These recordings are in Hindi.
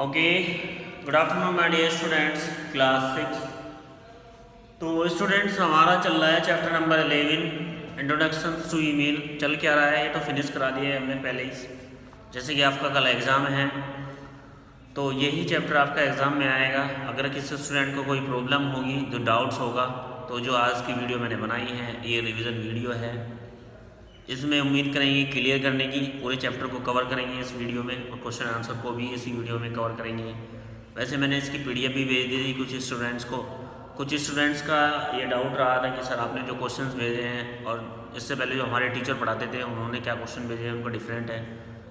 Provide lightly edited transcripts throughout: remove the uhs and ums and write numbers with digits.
Okay, good afternoon my dear students, class 6। तो स्टूडेंट्स हमारा चल रहा है chapter number 11 introduction to email. चल क्या रहा है, ये तो फिनिश करा दिया है हमने पहले ही। जैसे कि आपका कल एग्ज़ाम है तो यही चैप्टर आपका एग्ज़ाम में आएगा। अगर किसी स्टूडेंट को कोई प्रॉब्लम होगी, जो डाउट्स होगा, तो जो आज की वीडियो मैंने बनाई है ये रिवीजन वीडियो है। इसमें उम्मीद करेंगे क्लियर करने की, पूरे चैप्टर को कवर करेंगे इस वीडियो में और क्वेश्चन आंसर को भी इसी वीडियो में कवर करेंगे। वैसे मैंने इसकी पीडीएफ भी भेज दी थी कुछ स्टूडेंट्स को। कुछ स्टूडेंट्स का ये डाउट रहा था कि सर आपने जो क्वेश्चंस भेजे हैं और इससे पहले जो हमारे टीचर पढ़ाते थे उन्होंने क्या क्वेश्चन भेजे हैं, उनका डिफरेंट है।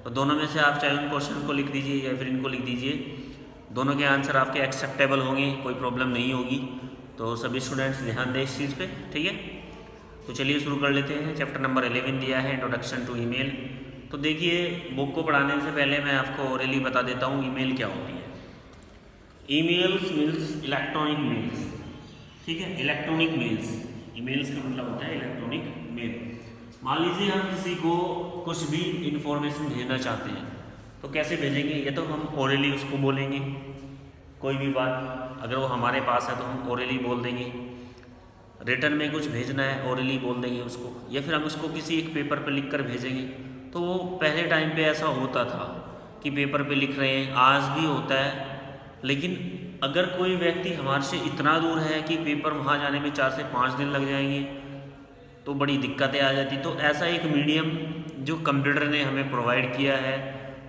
तो दोनों में से आप चाहे उन क्वेश्चन को लिख दीजिए या फिर इनको लिख दीजिए, दोनों के आंसर आपके एक्सेप्टेबल होंगे, कोई प्रॉब्लम नहीं होगी। तो सभी स्टूडेंट्स ध्यान दें इस चीज़ पर, ठीक है। तो चलिए शुरू कर लेते हैं। चैप्टर नंबर 11 दिया है इंट्रोडक्शन टू ईमेल। तो देखिए, बुक को पढ़ाने से पहले मैं आपको ओरली बता देता हूँ ईमेल क्या होती है। ईमेल्स मीन्स इलेक्ट्रॉनिक मेल्स, ठीक है। इलेक्ट्रॉनिक मेल्स, ईमेल्स का मतलब होता है इलेक्ट्रॉनिक मेल। मान लीजिए हम किसी को कुछ भी इंफॉर्मेशन भेजना चाहते हैं तो कैसे भेजेंगे, ये तो हम ओरली उसको बोलेंगे। कोई भी बात अगर वो हमारे पास है तो हम ओरली बोल देंगे। रिटर्न में कुछ भेजना है ओरली बोल देंगे उसको, या फिर हम उसको किसी एक पेपर पर लिख कर भेजेंगे। तो वो पहले टाइम पे ऐसा होता था कि पेपर पे लिख रहे हैं, आज भी होता है। लेकिन अगर कोई व्यक्ति हमारे से इतना दूर है कि पेपर वहाँ जाने में 4 से 5 दिन लग जाएंगे तो बड़ी दिक्कतें आ जाती। तो ऐसा एक मीडियम जो कंप्यूटर ने हमें प्रोवाइड किया है,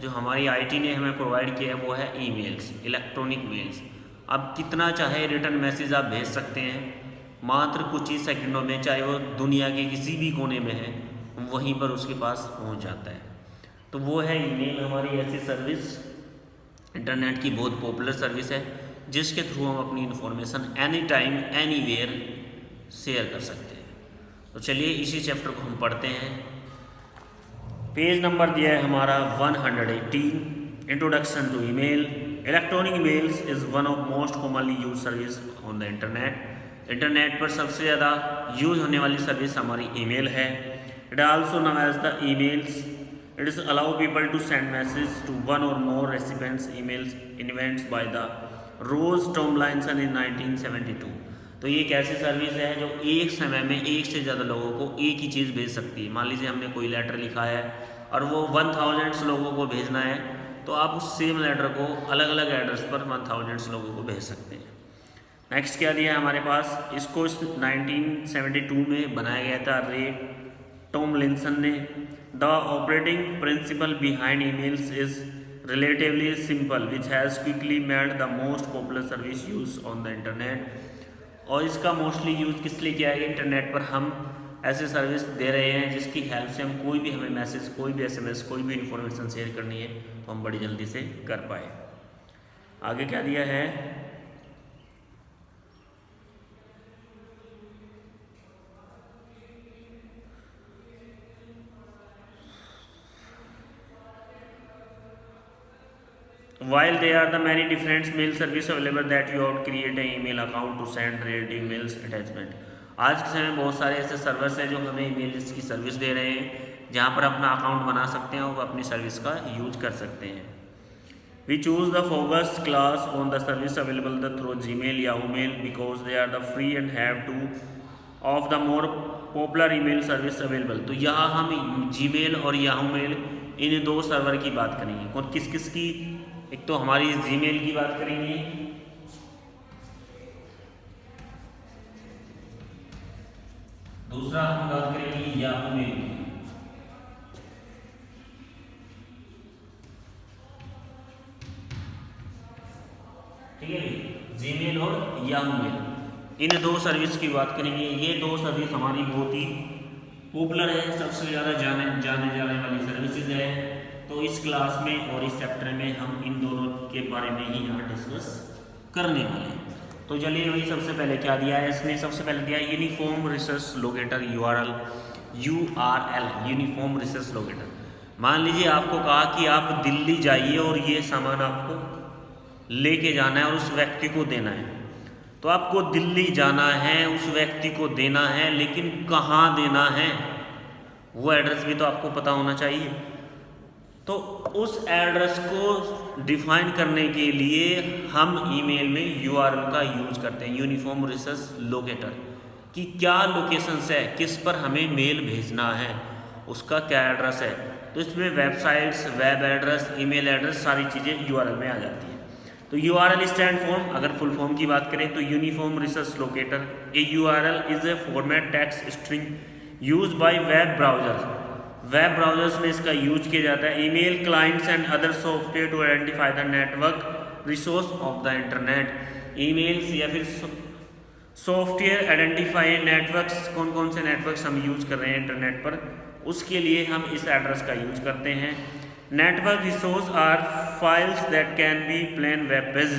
जो हमारी IT ने हमें प्रोवाइड किया है, वो है ईमेल्स, इलेक्ट्रॉनिक मेल्स। अब कितना चाहे रिटर्न मैसेज आप भेज सकते हैं मात्र कुछ ही सेकंडों में, चाहे वो दुनिया के किसी भी कोने में है, वहीं पर उसके पास पहुंच जाता है। तो वो है ईमेल, हमारी ऐसी सर्विस, इंटरनेट की बहुत पॉपुलर सर्विस है जिसके थ्रू हम अपनी information any time anywhere share कर सकते हैं। तो चलिए इसी चैप्टर को हम पढ़ते हैं। पेज नंबर दिया है हमारा 118, introduction to email. Electronic emails is one of most commonly use service on the internet. Internet पर सबसे ज़्यादा यूज़ होने वाली सर्विस हमारी ईमेल है। It also known as the emails. It is allow people to send message to one और more recipients emails invents by the Ray Tomlinson in 1972। तो ये एक ऐसी सर्विस है जो एक समय में एक से ज़्यादा लोगों को एक ही चीज़ भेज सकती है। मान लीजिए हमने कोई लेटर लिखा है और वो 1000 लोगों को भेजना है, तो आप उस सेम लेटर को अलग अलग एड्रेस पर 1000 लोगों को भेज सकते हैं। नेक्स्ट क्या दिया है हमारे पास, इसको 1972 में बनाया गया था रे टॉमलिंसन ने। The operating principle behind emails is relatively simple which has quickly made the most popular service use on the internet. और इसका मोस्टली यूज़ किस लिए किया है, इंटरनेट पर हम ऐसे सर्विस दे रहे हैं जिसकी हेल्प से हम कोई भी, हमें मैसेज, कोई भी SMS, कोई भी इंफॉर्मेशन शेयर करनी है तो हम बड़ी जल्दी से कर पाए। आगे क्या दिया है, while there are the many different mail service available that you have to create an email account to send read emails attachment। आज के समय में बहुत सारे ऐसे सर्वर्स हैं जो हमें ईमेल्स की सर्विस दे रहे हैं, जहाँ पर अपना अकाउंट बना सकते हैं और अपनी सर्विस का यूज कर सकते हैं। We choose the focus class on the service available through Gmail, Yahoo Mail because they are the free and have two of the more popular email service available। तो यहाँ हम Gmail और Yahoo Mail इन दो सर्वर की बात करेंगे। और किस किस की, एक तो हमारी Gmail की बात करेंगे, दूसरा हम बात करेंगे Yahoo Mail की। ठीक है, Gmail और Yahoo Mail, इन दो सर्विस की बात करेंगे। ये दो सर्विस हमारी बहुत ही पॉपुलर है, सबसे ज़्यादा जाने जाने वाली सर्विसेज है। तो इस क्लास में और इस चैप्टर में हम इन दोनों के बारे में ही यहाँ डिस्कस करने वाले हैं। तो चलिए वही सबसे पहले क्या दिया है इसने, सबसे पहले दिया है uniform resource locator, URL, uniform resource locator. मान लीजिए आपको कहा कि आप दिल्ली जाइए और ये सामान आपको लेके जाना है और उस व्यक्ति को देना है। तो आपको दिल्ली जाना है, उस व्यक्ति को देना है, लेकिन कहाँ देना है वो एड्रेस भी तो आपको पता होना चाहिए। तो उस एड्रेस को डिफाइन करने के लिए हम ईमेल में यूआरएल का यूज करते हैं, यूनिफॉर्म रिसोर्स लोकेटर, कि क्या लोकेशंस है, किस पर हमें मेल भेजना है, उसका क्या एड्रेस है। तो इसमें websites, web address, email address, सारी चीज़ें यूआरएल में आ जाती हैं। तो यूआरएल स्टैंड फॉर्म, अगर फुल फॉर्म की बात करें तो uniform resource locator. A URL is a format text string use by web browsers. Web browsers में इसका यूज किया जाता है। Email clients and other software to identify the network resource of the internet. Emails या फिर सॉफ्टवेयर आइडेंटिफाई नेटवर्क्स, कौन कौन से नेटवर्क्स हम यूज कर रहे हैं इंटरनेट पर, उसके लिए हम इस एड्रेस का यूज करते हैं। Network resource are files that can be plain web page.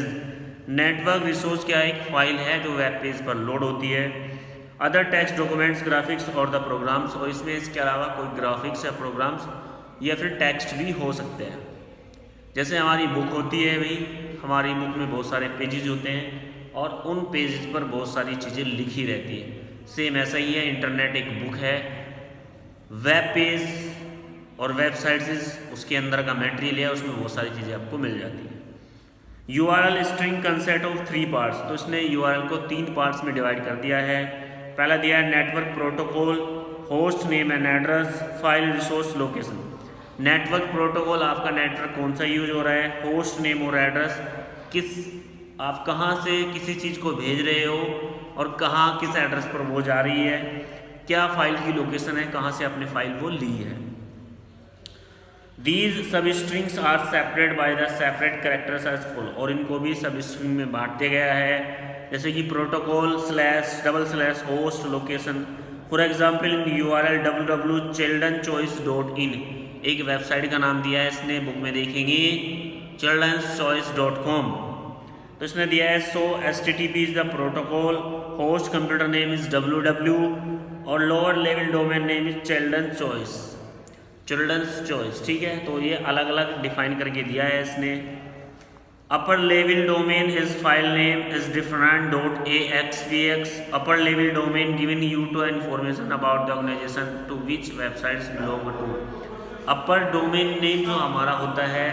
Network resource क्या है, एक फाइल है जो वेब पेज पर लोड होती है। अदर टेक्स्ट डॉक्यूमेंट्स, ग्राफिक्स और द प्रोग्राम्स, और इसमें इसके अलावा कोई ग्राफिक्स या प्रोग्राम्स या फिर टेक्स्ट भी हो सकते हैं। जैसे हमारी बुक होती है भाई, हमारी बुक में बहुत सारे पेजेस होते हैं और उन पेजेस पर बहुत सारी चीज़ें लिखी रहती है। सेम ऐसा ही है, इंटरनेट एक बुक है, वेब पेज और वेबसाइट्स उसके अंदर का मटेरियल है, उसमें बहुत सारी चीज़ें आपको मिल जाती हैं। URL string concept of 3 parts, तो इसने यूआरएल को 3 पार्ट्स में डिवाइड कर दिया है। पहला दिया है network protocol, host name and address, file resource location. Network protocol, आपका नेटवर्क कौन सा यूज हो रहा है, होस्ट नेम और एड्रेस, किस आप कहाँ से किसी चीज़ को भेज रहे हो और कहाँ किस एड्रेस पर वो जा रही है, क्या फाइल की लोकेशन है, कहाँ से आपने फाइल वो ली है। These substrings are separate by the separate characters as follow, और इनको भी सब स्ट्रिंग में बांट दिया गया है, जैसे कि protocol / host location. For example in URL www.childrenchoice.in, एक वेबसाइट का नाम दिया है इसने, बुक में देखेंगे childrenschoice.com। तो इसने दिया है so HTTP is the protocol, host computer name is www और lower level domain name is children's choice. ठीक है, तो ये अलग अलग डिफाइन करके दिया है इसने। Upper level domain is file name is different .axpx। Upper level domain given you to information about the organization to which websites belong to. Upper domain name जो हमारा होता है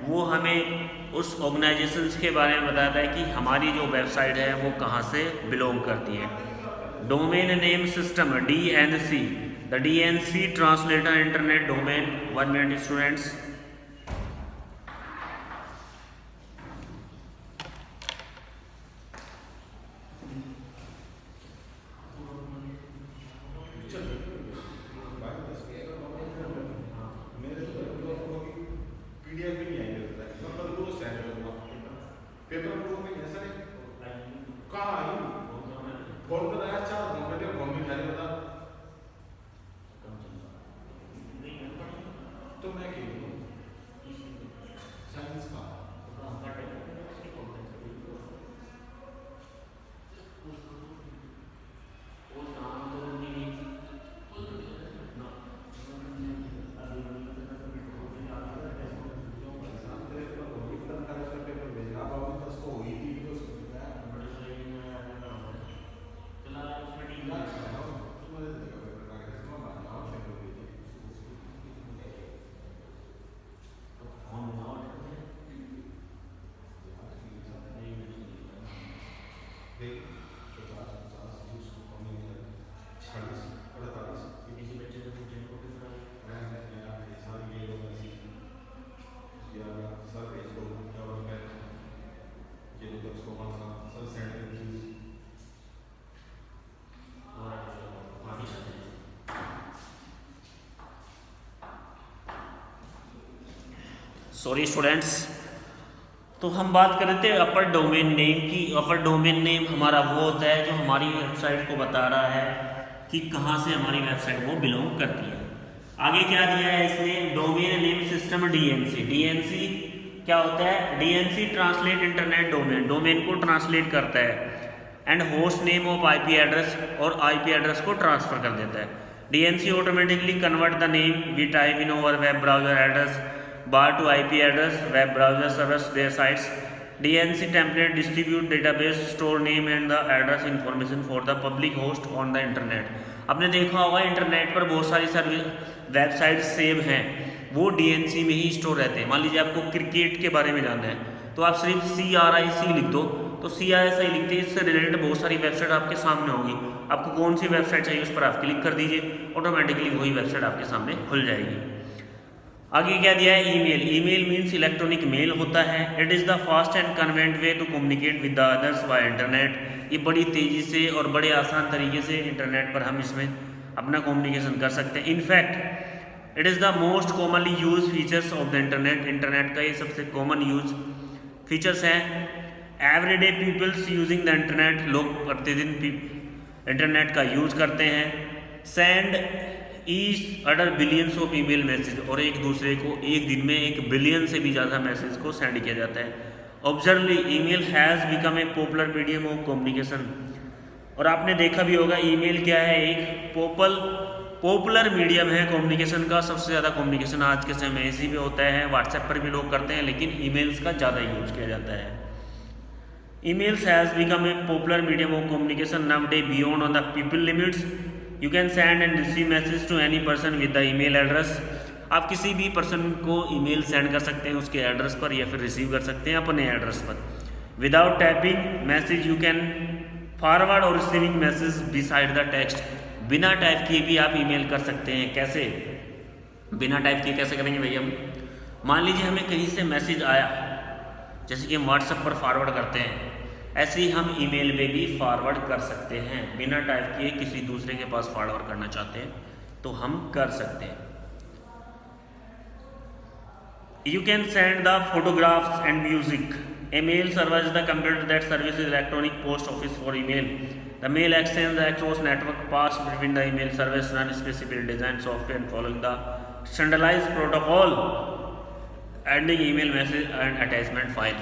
वो हमें उस ऑर्गेनाइजेशंस के बारे में बताता है कि हमारी जो वेबसाइट है वो कहाँ से बिलोंग करती है। Domain name system DNC, the DNC translator internet domain. 1 minute students. Sorry students, तो हम बात कर रहे थे अपर डोमेन नेम की। अपर डोमेन नेम हमारा वो होता है जो हमारी वेबसाइट को बता रहा है कि कहाँ से हमारी वेबसाइट वो बिलोंग करती है। आगे क्या दिया है इसने, domain name system DNC। DNC क्या होता है, DNC translate internet domain, domain को ट्रांसलेट करता है, and host name of IP address, और IP एड्रेस को ट्रांसफर कर देता है। DNC automatically convert the name we type in over web browser address bar to IP address, web browser servers their sites. DNC template distribute database store name and the address information for the public host on the internet। आपने देखा होगा इंटरनेट पर बहुत सारी सर्विस वेबसाइट सेव हैं, वो DNC में ही स्टोर रहते हैं। मान लीजिए आपको क्रिकेट के बारे में जानना है तो आप सिर्फ CRIC लिख दो, तो CRIC लिखते ही इससे रिलेटेड बहुत सारी वेबसाइट आपके सामने होगी। आपको कौन सी वेबसाइट चाहिए उस पर आप क्लिक कर दीजिए, ऑटोमेटिकली वही वेबसाइट आपके सामने खुल जाएगी। आगे क्या दिया है, email. Email means electronic mail होता है। It is the fast and convenient way to communicate with the others by internet. ये बड़ी तेज़ी से और बड़े आसान तरीके से इंटरनेट पर हम इसमें अपना कम्युनिकेशन कर सकते हैं। In fact it is the most commonly use features of the internet. Internet का ये सबसे कॉमन यूज फीचर्स हैं। Everyday peoples using the internet, लोग प्रतिदिन इंटरनेट का यूज करते हैं। Send each other billions of email message, और एक दूसरे को एक दिन में 1 बिलियन से भी ज़्यादा मैसेज को सेंड किया जाता है। Observably email has become a popular medium of communication. और आपने देखा भी होगा ईमेल क्या है, एक पॉपुलर मीडियम है कम्युनिकेशन का। सबसे ज़्यादा कम्युनिकेशन आज के समय में इसी में होता है। व्हाट्सएप पर भी लोग करते हैं, लेकिन ईमेल्स का ज़्यादा यूज किया जाता है। Emails has become a popular medium of communication nowadays beyond on the people limits. You can send and receive message to any person with the email address. आप किसी भी पर्सन को ईमेल सेंड कर सकते हैं उसके एड्रेस पर, या फिर रिसीव कर सकते हैं अपने एड्रेस पर। Without typing message you can forward और receiving message beside the text. बिना टाइप किए भी आप ईमेल कर सकते हैं। कैसे बिना टाइप किए कैसे करेंगे भैया हम? मान लीजिए हमें कहीं से मैसेज आया, जैसे कि हम व्हाट्सएप पर फॉरवर्ड करते हैं, ऐसे ही हम ईमेल में भी फॉरवर्ड कर सकते हैं। बिना टाइप किए किसी दूसरे के पास फॉरवर्ड करना चाहते हैं तो हम कर सकते हैं। You can send the photographs and music. A mail service the computer that service is electronic post office for email. The mail exchange the across network pass between the email service run specific design software following the standardized protocol ending email message and attachment file.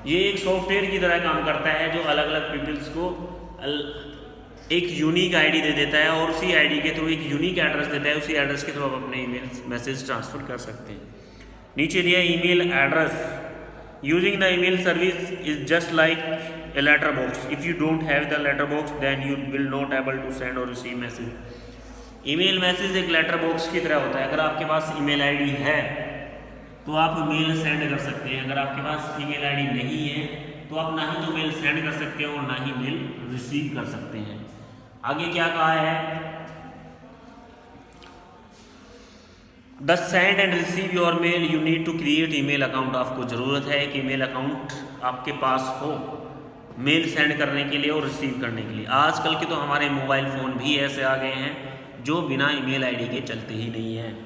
ये एक सॉफ्टवेयर की तरह काम करता है जो अलग अलग पीपल्स को एक यूनिक आईडी दे देता है, और उसी आईडी के थ्रू एक यूनिक एड्रेस देता है। उसी एड्रेस के थ्रू आप अपने ईमेल मैसेज ट्रांसफर कर सकते हैं। नीचे दिया email address. Using the email service is just like a letter box. If you don't have the letter box then you will not able to send or receive message. Email message एक लेटर बॉक्स की तरह होता है। अगर आपके पास ईमेल आईडी है तो आप मेल सेंड कर सकते हैं। अगर आपके पास ईमेल आईडी नहीं है तो आप ना ही तो मेल सेंड कर सकते हैं और ना ही मेल रिसीव कर सकते हैं। आगे क्या कहा है, the send and receive your mail you need to create email account. आपको ज़रूरत है कि ईमेल अकाउंट आपके पास हो मेल सेंड करने के लिए और रिसीव करने के लिए। आजकल के तो हमारे मोबाइल फ़ोन भी ऐसे आ गए हैं जो बिना ईमेल आईडी के चलते ही नहीं हैं।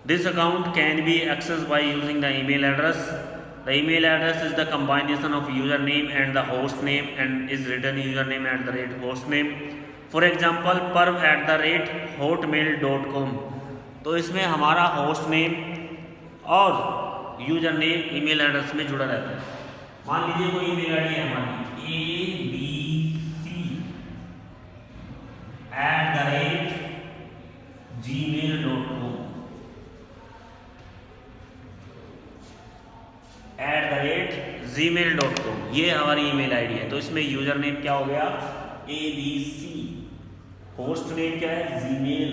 This account can be accessed by using the email address. The email address is the combination of username and the host name and is written username @hostname. For example, perv@hotmail.com। तो इसमें हमारा होस्ट नेम और यूजर नेम ईमेल एड्रेस में जुड़ा रहता है। मान लीजिए कोई ईमेल आईडी है हमारी abc@gmail.com @gmail.com, ये हमारी ईमेल आईडी है। तो इसमें यूजर नेम क्या हो गया, ABC। होस्ट नेम क्या है, जीमेल।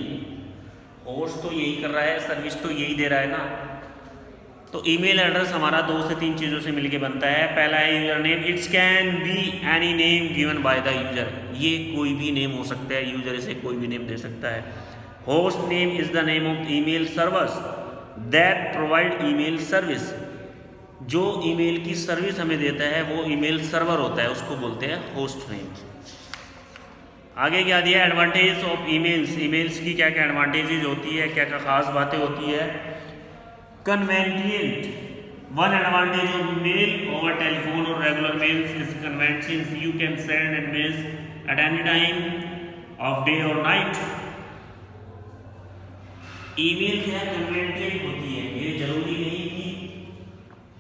होस्ट तो यही कर रहा है, सर्विस तो यही दे रहा है ना। तो ईमेल एड्रेस हमारा 2 से 3 चीज़ों से मिलके बनता है। पहला है user name. It's can be any name given by the user. ये कोई भी नेम हो सकता है, यूजर इसे कोई भी नेम दे सकता है। Host name is the name of email service that provide email service. जो ईमेल की सर्विस हमें देता है वो ईमेल सर्वर होता है, उसको बोलते हैं होस्ट नेम। आगे क्या दिया, एडवांटेज ऑफ ईमेल्स। ईमेल्स की क्या क्या एडवांटेजेज होती है, क्या क्या खास बातें होती है। Convenient. One advantage of email over telephone और regular mails is convenience. You can send and mails at any time of day और नाइट। ईमेल क्या है, कन्वेंटिएंट होती है। ये जरूरी नहीं कि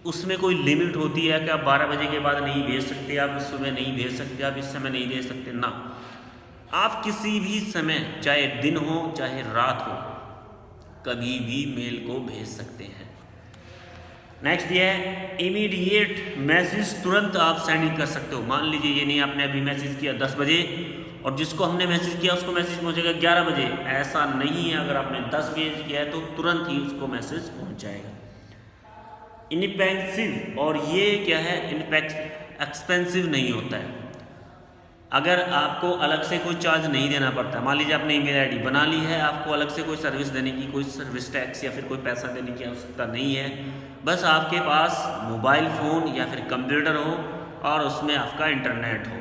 उसमें कोई लिमिट होती है कि आप 12 बजे के बाद नहीं भेज सकते, आप इस सुबह नहीं भेज सकते, आप इस समय नहीं भेज सकते ना। आप किसी भी समय, चाहे दिन हो चाहे रात हो, कभी भी मेल को भेज सकते हैं। नेक्स्ट ये है इमीडिएट मैसेज। तुरंत आप सेंड कर सकते हो। मान लीजिए ये नहीं आपने अभी मैसेज किया 10 बजे और जिसको हमने मैसेज किया उसको मैसेज पहुंचेगा 11 बजे। ऐसा नहीं है, अगर आपने 10 बजे किया है तो तुरंत ही उसको मैसेज पहुंच जाएगा। इनपेक्सिव, और ये क्या है, एक्सपेंसिव नहीं होता है। अगर आपको अलग से कोई चार्ज नहीं देना पड़ता, मान लीजिए आपने ईमेल आईडी बना ली है, आपको अलग से कोई सर्विस देने की, कोई सर्विस टैक्स या फिर कोई पैसा देने की आवश्यकता नहीं है। बस आपके पास मोबाइल फ़ोन या फिर कंप्यूटर हो और उसमें आपका इंटरनेट हो,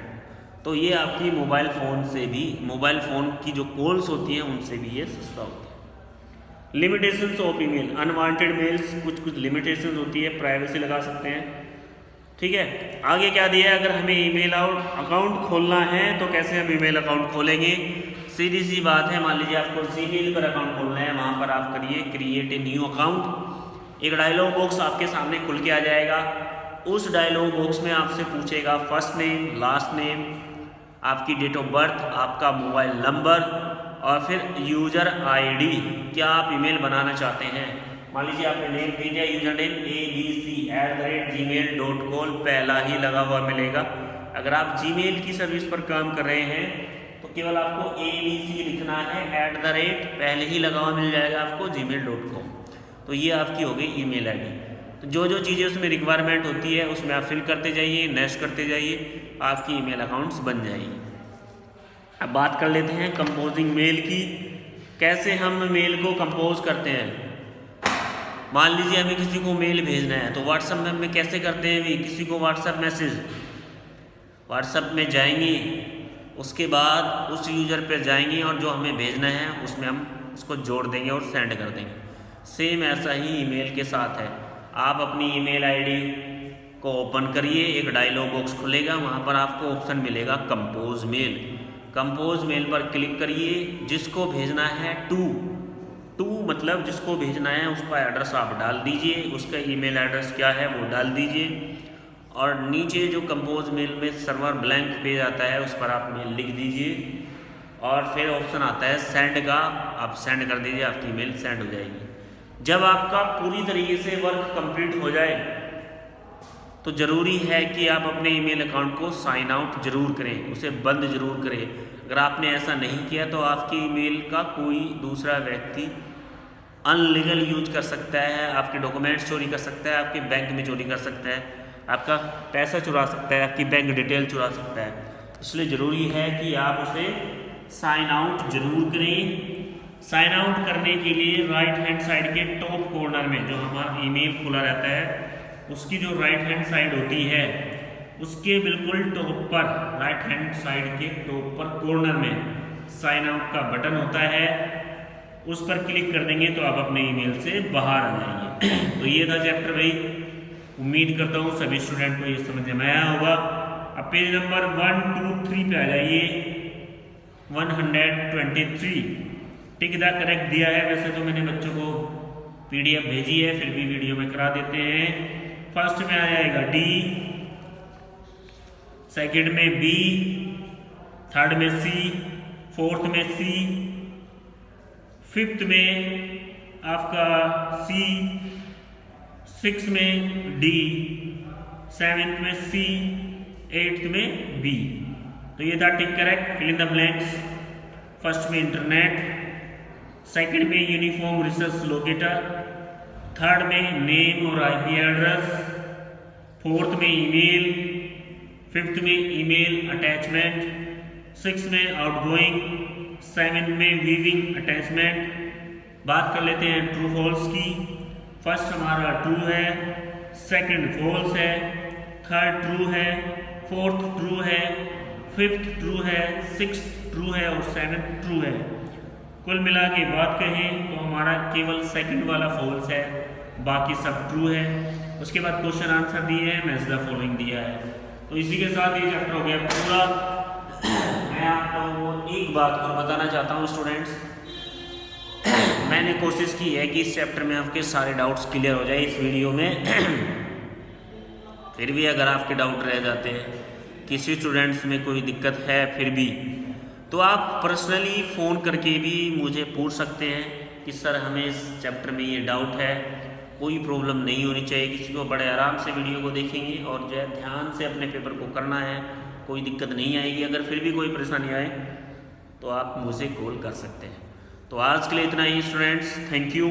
तो ये आपकी मोबाइल फ़ोन की जो कॉल्स होती हैं उनसे भी ये सस्ता होता है। Limitations of email, unwanted mails, कुछ लिमिटेशंस होती है, प्राइवेसी लगा सकते हैं, ठीक है। आगे क्या दिया है, अगर हमें ईमेल अकाउंट खोलना है तो कैसे हम ईमेल अकाउंट खोलेंगे। सीधी सी बात है, मान लीजिए आपको जीमेल पर अकाउंट खोलना है, वहाँ पर आप करिए क्रिएट ए न्यू अकाउंट। एक डायलॉग बॉक्स आपके सामने खुल के आ जाएगा। उस डायलॉग बॉक्स में आपसे पूछेगा फर्स्ट नेम, लास्ट नेम, आपकी डेट ऑफ बर्थ, आपका मोबाइल नंबर और फिर यूज़र आईडी, क्या आप ईमेल बनाना चाहते हैं। मान लीजिए आपने नेम दे दिया यूजर नेम abc@gmail.com, पहला ही लगा हुआ मिलेगा। अगर आप जीमेल की सर्विस पर काम कर रहे हैं तो केवल आपको abc लिखना है, पहले ही लगा हुआ मिल जाएगा आपको gmail.com। तो ये आपकी हो गई ईमेल आईडी। तो जो जो चीज़ें उसमें रिक्वायरमेंट होती है उसमें आप फिल करते जाइए, नेक्स्ट करते जाइए, आपकी ईमेल अकाउंट्स बन जाएंगे। अब बात कर लेते हैं कंपोजिंग मेल की, कैसे हम मेल को कंपोज करते हैं। मान लीजिए हमें किसी को मेल भेजना है तो व्हाट्सएप में हमें कैसे करते हैं भी, किसी को व्हाट्सएप मैसेज, व्हाट्सएप में जाएंगे, उसके बाद उस यूज़र पर जाएंगे और जो हमें भेजना है उसमें हम उसको जोड़ देंगे और सेंड कर देंगे। सेम ऐसा ही ईमेल के साथ है। आप अपनी ईमेल आईडी को ओपन करिए, एक डायलॉग बॉक्स खुलेगा, वहाँ पर आपको ऑप्शन मिलेगा कंपोज मेल। कंपोज मेल पर क्लिक करिए, जिसको भेजना है टू मतलब जिसको भेजना है उसका एड्रेस आप डाल दीजिए, उसका ईमेल एड्रेस क्या है वो डाल दीजिए और नीचे जो कंपोज मेल में सर्वर ब्लैंक पेज आता है उस पर आप मेल लिख दीजिए और फिर ऑप्शन आता है सेंड का, आप सेंड कर दीजिए, आपकी ईमेल सेंड हो जाएगी। जब आपका पूरी तरीके से वर्क कंप्लीट हो जाए तो ज़रूरी है कि आप अपने ईमेल अकाउंट को साइन आउट जरूर करें, उसे बंद जरूर करें। अगर आपने ऐसा नहीं किया तो आपकी ईमेल का कोई दूसरा व्यक्ति अनलीगल यूज कर सकता है, आपके डॉक्यूमेंट्स चोरी कर सकता है, आपके बैंक में चोरी कर सकता है, आपका पैसा चुरा सकता है, आपकी बैंक डिटेल चुरा सकता है। इसलिए ज़रूरी है कि आप उसे साइन आउट जरूर करें। साइन आउट करने के लिए राइट हैंड साइड के टॉप कॉर्नर में जो हमारा ईमेल खुला रहता है उसकी जो राइट हैंड साइड होती है उसके बिल्कुल टॉप पर, राइट हैंड साइड के टॉप पर कॉर्नर में साइन आउट का बटन होता है, उस पर क्लिक कर देंगे तो आप अपने ईमेल से बाहर आ जाएंगे। तो ये था चैप्टर भाई, उम्मीद करता हूँ सभी स्टूडेंट को ये समझ में आया होगा। अब पेज नंबर 123 पे आ जाइए। 123 टिक द करेक्ट दिया है, वैसे तो मैंने बच्चों को PDF भेजी है, फिर भी वीडियो में करा देते हैं। फर्स्ट में आ जाएगा D, सेकंड में B, थर्ड में C, फोर्थ में C, फिफ्थ में आपका C, सिक्स में D, सेवेंथ में C, एट्थ में B। तो ये था tick correct, fill in the blanks. First में इंटरनेट, सेकंड में यूनिफॉर्म रिसर्च लोकेटर, थर्ड में नेम और IP एड्रेस, फोर्थ में ईमेल, फिफ्थ में ईमेल अटैचमेंट, सिक्स में आउटगोइंग, सेवन में वीविंग अटैचमेंट। बात कर लेते हैं ट्रू फॉल्स की। फर्स्ट हमारा ट्रू है, सेकंड फॉल्स है, थर्ड ट्रू है, फोर्थ ट्रू है, फिफ्थ ट्रू है, सिक्स्थ ट्रू है और सेवन्थ ट्रू है। कुल मिला के बात कहें तो हमारा केवल सेकंड वाला फॉल्स है, बाकी सब ट्रू है। उसके बाद क्वेश्चन आंसर दिए हैं, मैच द फॉलोइंग दिया है। तो इसी के साथ ये चैप्टर हो गया पूरा। मैं आप लोगों को एक बात और बताना चाहता हूँ स्टूडेंट्स, मैंने कोशिश की है कि इस चैप्टर में आपके सारे डाउट्स क्लियर हो जाए इस वीडियो में। फिर भी अगर आपके डाउट रह जाते हैं, किसी स्टूडेंट्स में कोई दिक्कत है फिर भी, तो आप पर्सनली फ़ोन करके भी मुझे पूछ सकते हैं कि सर हमें इस चैप्टर में ये डाउट है। कोई प्रॉब्लम नहीं होनी चाहिए किसी को, बड़े आराम से वीडियो को देखेंगे और जो है ध्यान से अपने पेपर को करना है कोई दिक्कत नहीं आएगी। अगर फिर भी कोई परेशानी आए तो आप मुझे कॉल कर सकते हैं। तो आज के लिए इतना ही स्टूडेंट्स, थैंक यू।